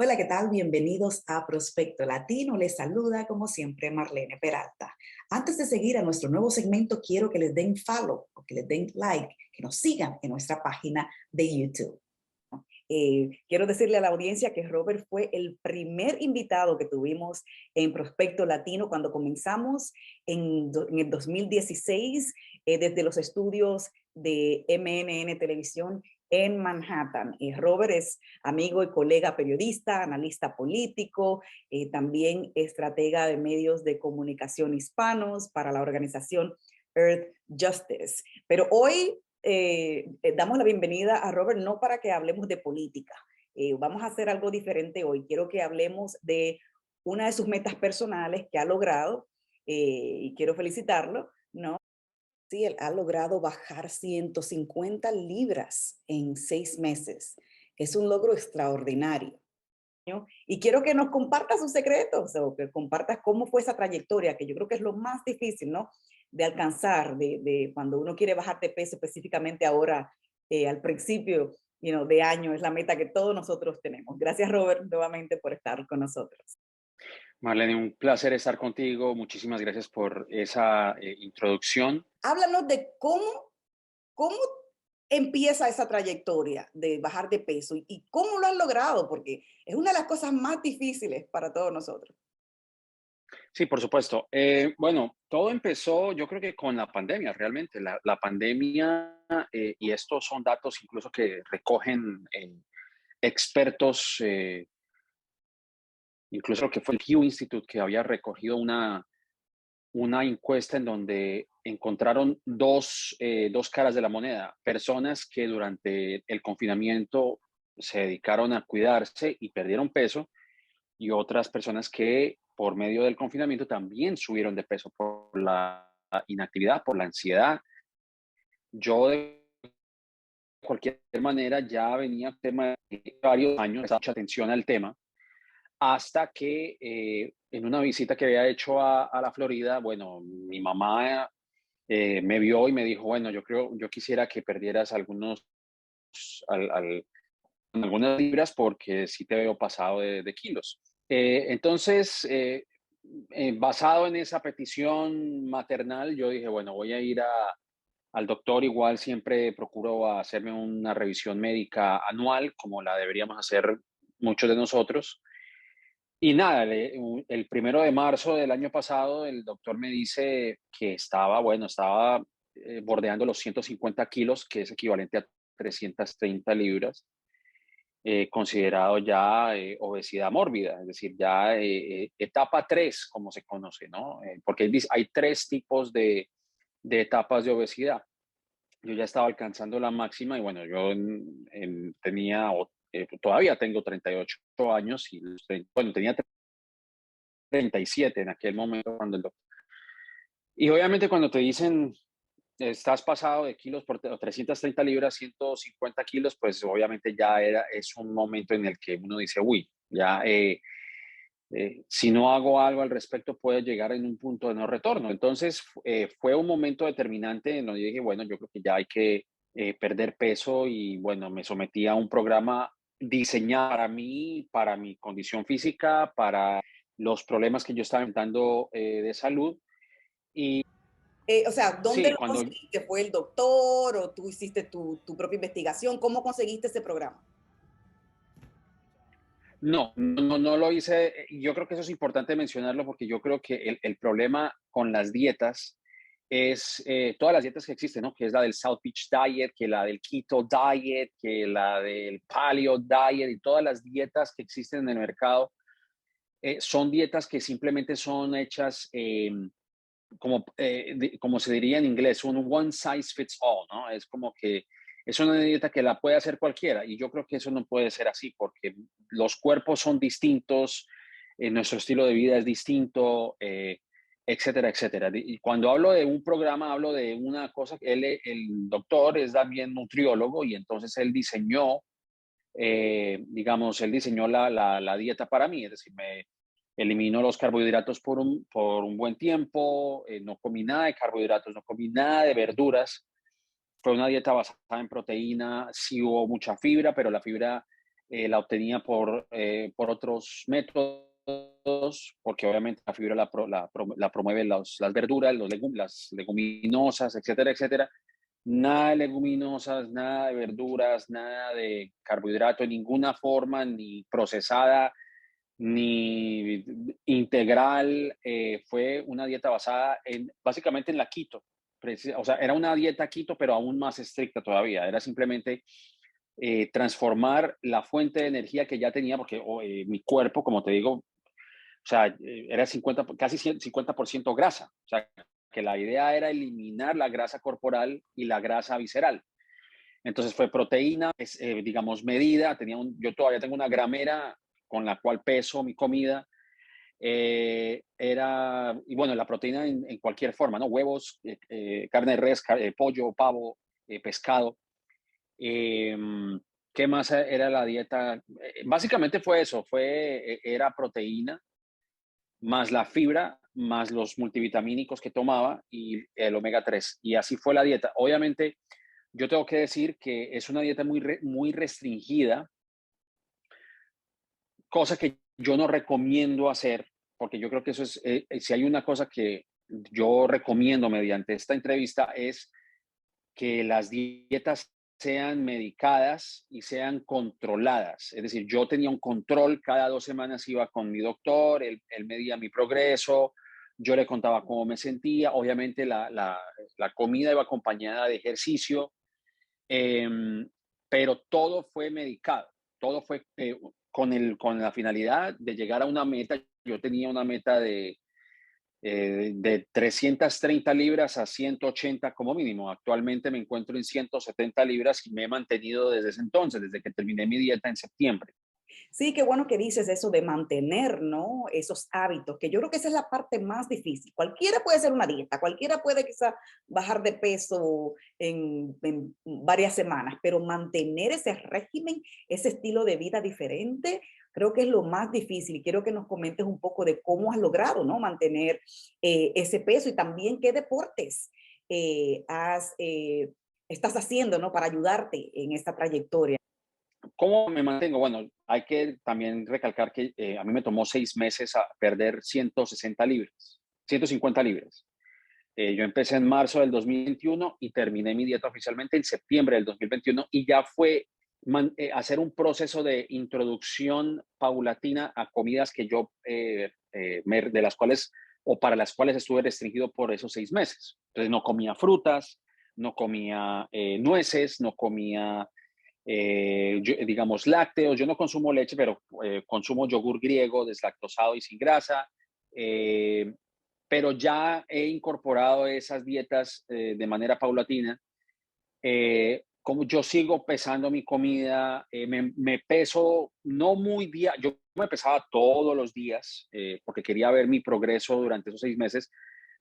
Hola, ¿qué tal? Bienvenidos a Prospecto Latino. Les saluda, como siempre, Marlene Peralta. Antes de seguir a nuestro nuevo segmento, quiero que les den follow o que les den like, que nos sigan en nuestra página de YouTube. Quiero decirle a la audiencia que Robert fue el primer invitado que tuvimos en Prospecto Latino cuando comenzamos en el 2016 desde los estudios de MNN Televisión en Manhattan. Robert es amigo y colega periodista, analista político, también estratega de medios de comunicación hispanos para la organización Earth Justice. Pero hoy damos la bienvenida a Robert no para que hablemos de política. Vamos a hacer algo diferente hoy. Quiero que hablemos de una de sus metas personales que ha logrado y quiero felicitarlo, ¿no? Sí, él ha logrado bajar 150 libras en 6 meses. Es un logro extraordinario, ¿no? Y quiero que nos compartas sus secretos o que compartas cómo fue esa trayectoria, que yo creo que es lo más difícil, ¿no? De alcanzar, de cuando uno quiere bajar de peso, específicamente ahora, al principio de año, es la meta que todos nosotros tenemos. Gracias, Robert, nuevamente por estar con nosotros. Marlene, un placer estar contigo. Muchísimas gracias por esa introducción. Háblanos de cómo empieza esa trayectoria de bajar de peso y cómo lo has logrado, porque es una de las cosas más difíciles para todos nosotros. Sí, por supuesto. Bueno, todo empezó, yo creo que con la pandemia, realmente. La pandemia, y estos son datos incluso que recogen expertos, incluso lo que fue el Pew Institute, que había recogido una encuesta en donde encontraron dos caras de la moneda. Personas que durante el confinamiento se dedicaron a cuidarse y perdieron peso, y otras personas que por medio del confinamiento también subieron de peso por la inactividad, por la ansiedad. Yo de cualquier manera ya venía tema de varios años, prestando mucha atención al tema, hasta que en una visita que había hecho a la Florida, bueno, mi mamá me vio y me dijo, bueno, yo quisiera que perdieras al- al- algunas libras porque sí te veo pasado de kilos. Entonces, basado en esa petición maternal, yo dije, bueno, voy a ir al doctor. Igual siempre procuro hacerme una revisión médica anual, como la deberíamos hacer muchos de nosotros. Y nada, el 1 de marzo del año pasado, el doctor me dice que estaba bordeando los 150 kilos, que es equivalente a 330 libras, considerado ya obesidad mórbida, es decir, ya etapa 3, como se conoce, ¿no? Porque hay 3 tipos de etapas de obesidad. Yo ya estaba alcanzando la máxima y bueno, yo todavía tengo 38 años y bueno, tenía 37 en aquel momento cuando el doctor. Y obviamente cuando te dicen estás pasado de kilos por 330 libras, 150 kilos, pues obviamente es un momento en el que uno dice, uy, ya si no hago algo al respecto puede llegar en un punto de no retorno. Entonces fue un momento determinante en donde dije, bueno, yo creo que ya hay que perder peso y bueno, me sometí a un programa diseñado para mí, para mi condición física, para los problemas que yo estaba enfrentando de salud. Y O sea, ¿dónde sí, lo cuando conseguiste? ¿Fue el doctor o tú hiciste tu propia investigación? ¿Cómo conseguiste ese programa? no lo hice. Yo creo que eso es importante mencionarlo porque yo creo que el problema con las dietas es todas las dietas que existen, ¿no? Que es la del South Beach Diet, que la del Keto Diet, que la del Paleo Diet y todas las dietas que existen en el mercado son dietas que simplemente son hechas como se diría en inglés, un one size fits all, ¿no? Es como que es una dieta que la puede hacer cualquiera y yo creo que eso no puede ser así porque los cuerpos son distintos, nuestro estilo de vida es distinto, etcétera, etcétera. Y cuando hablo de un programa, hablo de una cosa que el doctor es también nutriólogo y entonces él diseñó, digamos, él diseñó la dieta para mí, es decir, me eliminó los carbohidratos por un buen tiempo, no comí nada de carbohidratos, no comí nada de verduras. Fue una dieta basada en proteína, sí hubo mucha fibra, pero la fibra la obtenía por otros métodos, porque obviamente la fibra la promueve las verduras, las leguminosas, etcétera, etcétera. Nada de leguminosas, nada de verduras, nada de carbohidrato en ninguna forma, ni procesada, ni integral. Fue una dieta basada básicamente en la keto. O sea, era una dieta keto, pero aún más estricta todavía. Era simplemente transformar la fuente de energía que ya tenía, porque mi cuerpo, como te digo, o sea, era casi 50% grasa. O sea, que la idea era eliminar la grasa corporal y la grasa visceral. Entonces fue proteína, digamos, medida. Yo todavía tengo una gramera con la cual peso mi comida. Y bueno, la proteína en cualquier forma, ¿no? Huevos, carne de res, pollo, pavo, pescado. ¿Qué más era la dieta? Básicamente fue eso, era proteína, más la fibra, más los multivitamínicos que tomaba y el omega 3. Y así fue la dieta. Obviamente, yo tengo que decir que es una dieta muy restringida, cosa que yo no recomiendo hacer, porque yo creo que eso es, si hay una cosa que yo recomiendo mediante esta entrevista es que las dietas sean medicadas y sean controladas. Es decir, yo tenía un control, cada 2 semanas iba con mi doctor, él medía mi progreso, yo le contaba cómo me sentía, obviamente la comida iba acompañada de ejercicio, pero todo fue medicado, todo fue con la finalidad de llegar a una meta. Yo tenía una meta de 330 libras a 180 como mínimo. Actualmente me encuentro en 170 libras y me he mantenido desde ese entonces, desde que terminé mi dieta en septiembre. Sí, qué bueno que dices eso de mantener, ¿no? Esos hábitos, que yo creo que esa es la parte más difícil. Cualquiera puede hacer una dieta, cualquiera puede quizá bajar de peso en varias semanas, pero mantener ese régimen, ese estilo de vida diferente, creo que es lo más difícil. Quiero que nos comentes un poco de cómo has logrado, ¿no? Mantener ese peso y también qué deportes estás haciendo, ¿no? Para ayudarte en esta trayectoria. ¿Cómo me mantengo? Bueno, hay que también recalcar que a mí me tomó 6 meses a perder 160 libras, 150 libras. Yo empecé en marzo del 2021 y terminé mi dieta oficialmente en septiembre del 2021 y ya fue hacer un proceso de introducción paulatina a comidas que yo, de las cuales o para las cuales estuve restringido por esos 6 meses. Entonces no comía frutas, no comía nueces, no comía digamos, lácteos. Yo no consumo leche, pero consumo yogur griego, deslactosado y sin grasa. Eh, pero ya he incorporado esas dietas de manera paulatina. Como yo sigo pesando mi comida, me peso no muy día, yo me pesaba todos los días porque quería ver mi progreso durante esos 6 meses.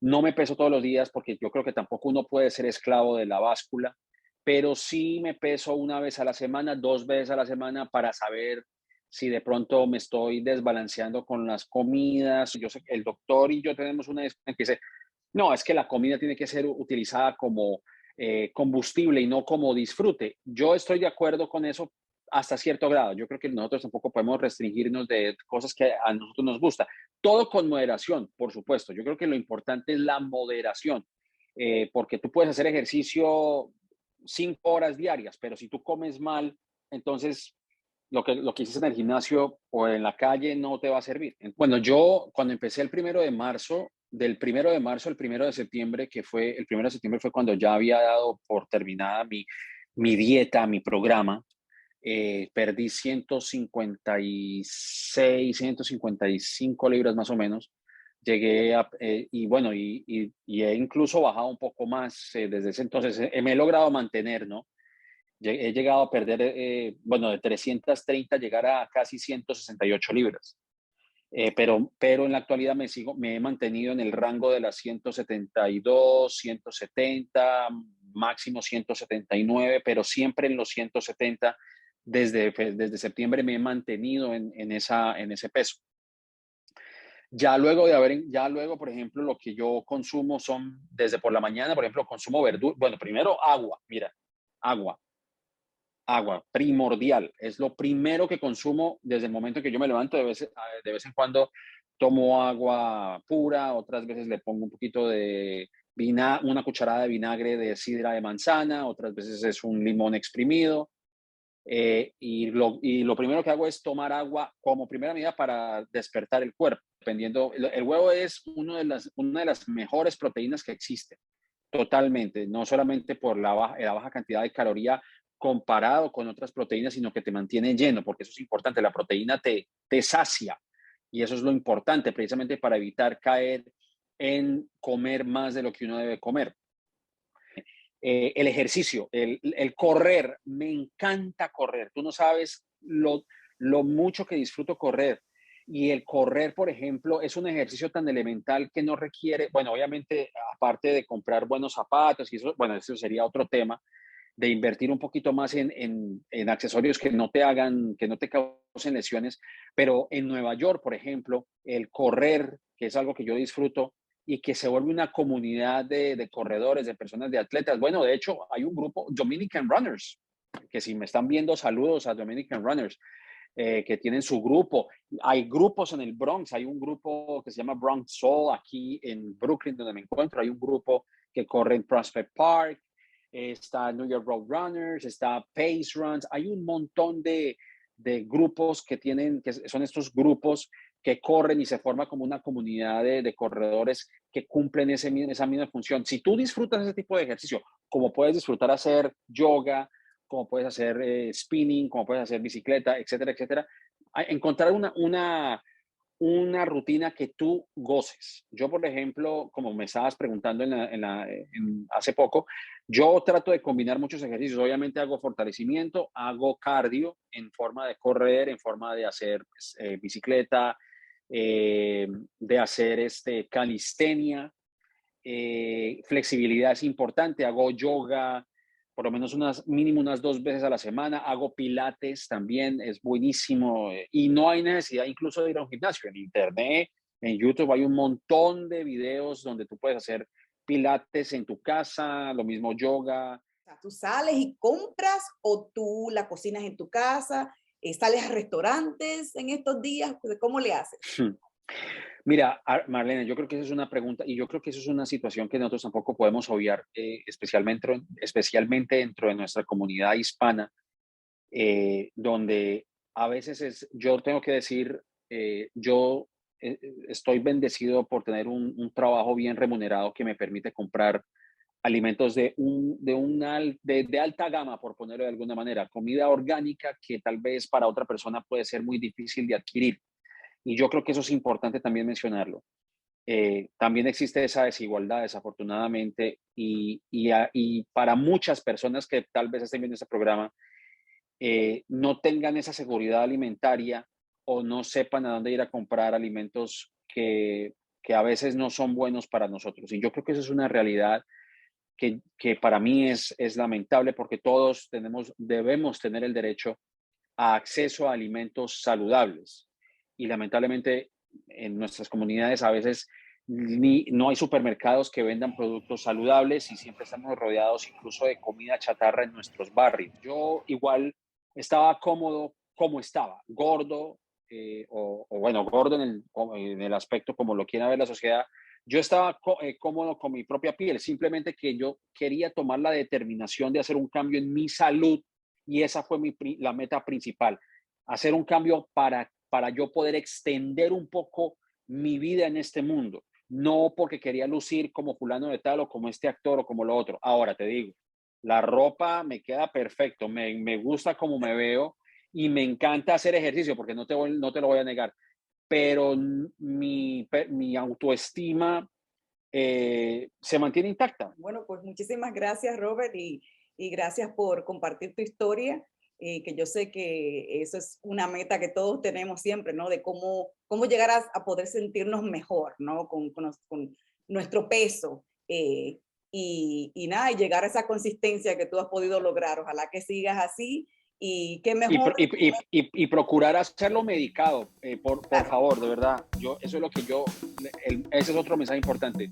No me peso todos los días porque yo creo que tampoco uno puede ser esclavo de la báscula, pero sí me peso una vez a la semana, 2 veces a la semana para saber si de pronto me estoy desbalanceando con las comidas. Yo sé que el doctor y yo tenemos una discusión que dice, no, es que la comida tiene que ser utilizada como combustible y no como disfrute. Yo estoy de acuerdo con eso hasta cierto grado. Yo creo que nosotros tampoco podemos restringirnos de cosas que a nosotros nos gusta. Todo con moderación, por supuesto. Yo creo que lo importante es la moderación, porque tú puedes hacer ejercicio 5 horas diarias, pero si tú comes mal, entonces lo que hiciste en el gimnasio o en la calle no te va a servir. Bueno, yo cuando empecé el 1 de marzo, del 1 de marzo al 1 de septiembre, que fue el 1 de septiembre fue cuando ya había dado por terminada mi dieta, mi programa, perdí 156, 155 libras más o menos. Llegué y bueno, y he incluso bajado un poco más desde ese entonces. Me he logrado mantener, ¿no? He llegado a perder, bueno, de 330 llegar a casi 168 libras. Pero en la actualidad me he mantenido en el rango de las 172, 170, máximo 179, pero siempre en los 170. Desde septiembre me he mantenido en ese peso. Ya luego, por ejemplo, lo que yo consumo son, desde por la mañana, por ejemplo, consumo verdura. Bueno, primero agua, mira, agua. agua, primordial. Es lo primero que consumo desde el momento que yo me levanto. De vez en cuando tomo agua pura, otras veces le pongo un poquito de una cucharada de vinagre de sidra de manzana, otras veces es un limón exprimido. Y lo primero que hago es tomar agua como primera medida para despertar el cuerpo. Dependiendo, el huevo es una de las mejores proteínas que existen, totalmente, no solamente por la baja cantidad de caloría comparado con otras proteínas, sino que te mantiene lleno, porque eso es importante, la proteína te sacia y eso es lo importante precisamente para evitar caer en comer más de lo que uno debe comer. El ejercicio, el correr, me encanta correr. Tú no sabes lo mucho que disfruto correr. Y el correr, por ejemplo, es un ejercicio tan elemental que no requiere, bueno, obviamente, aparte de comprar buenos zapatos, y eso, bueno, eso sería otro tema, de invertir un poquito más en accesorios que no te hagan, que no te causen lesiones. Pero en Nueva York, por ejemplo, el correr, que es algo que yo disfruto, y que se vuelve una comunidad de corredores, de personas, de atletas. Bueno, de hecho, hay un grupo, Dominican Runners, que si me están viendo, saludos a Dominican Runners, que tienen su grupo. Hay grupos en el Bronx, hay un grupo que se llama Bronx Soul aquí en Brooklyn, donde me encuentro. Hay un grupo que corre en Prospect Park, está New York Road Runners, está Pace Runs. Hay un montón de grupos que son estos grupos que corren y se forma como una comunidad de corredores que cumplen esa misma función. Si tú disfrutas ese tipo de ejercicio, como puedes disfrutar hacer yoga, como puedes hacer spinning, como puedes hacer bicicleta, etcétera, etcétera, encontrar una rutina que tú goces. Yo, por ejemplo, como me estabas preguntando hace poco, yo trato de combinar muchos ejercicios. Obviamente hago fortalecimiento, hago cardio en forma de correr, en forma de hacer pues, bicicleta, de hacer calistenia. Flexibilidad es importante, hago yoga por lo menos mínimo unas 2 veces a la semana, hago pilates también, es buenísimo, y no hay necesidad incluso de ir a un gimnasio. En internet, en YouTube hay un montón de videos donde tú puedes hacer pilates en tu casa, lo mismo yoga. O sea, ¿tú sales y compras o tú la cocinas en tu casa? ¿Sales a restaurantes en estos días? ¿Cómo le haces? Mira, Marlene, yo creo que esa es una pregunta y yo creo que eso es una situación que nosotros tampoco podemos obviar, especialmente dentro de nuestra comunidad hispana, donde a veces yo tengo que decir, yo estoy bendecido por tener un trabajo bien remunerado que me permite comprar alimentos de alta gama, por ponerlo de alguna manera, comida orgánica que tal vez para otra persona puede ser muy difícil de adquirir. Y yo creo que eso es importante también mencionarlo. También existe esa desigualdad, desafortunadamente, y para muchas personas que tal vez estén viendo este programa, no tengan esa seguridad alimentaria o no sepan a dónde ir a comprar alimentos que a veces no son buenos para nosotros. Y yo creo que eso es una realidad que para mí es lamentable porque todos debemos tener el derecho a acceso a alimentos saludables. Y lamentablemente en nuestras comunidades a veces no hay supermercados que vendan productos saludables y siempre estamos rodeados incluso de comida chatarra en nuestros barrios. Yo igual estaba cómodo como estaba, gordo, o bueno, gordo en el aspecto como lo quiera ver la sociedad. Yo estaba cómodo con mi propia piel, simplemente que yo quería tomar la determinación de hacer un cambio en mi salud y esa fue la meta principal, hacer un cambio para yo poder extender un poco mi vida en este mundo, no porque quería lucir como fulano de tal o como este actor o como lo otro. Ahora te digo, la ropa me queda perfecto, me gusta como me veo y me encanta hacer ejercicio porque no te lo voy a negar, pero mi autoestima se mantiene intacta. Bueno, pues muchísimas gracias, Robert, y gracias por compartir tu historia, que yo sé que eso es una meta que todos tenemos siempre, ¿no? De cómo llegar a poder sentirnos mejor, ¿no? Con nuestro peso. Y nada, y llegar a esa consistencia que tú has podido lograr. Ojalá que sigas así y qué Y, mejor. y procurar hacerlo medicado, por Claro. favor, de verdad. Eso es lo que ese es otro mensaje importante.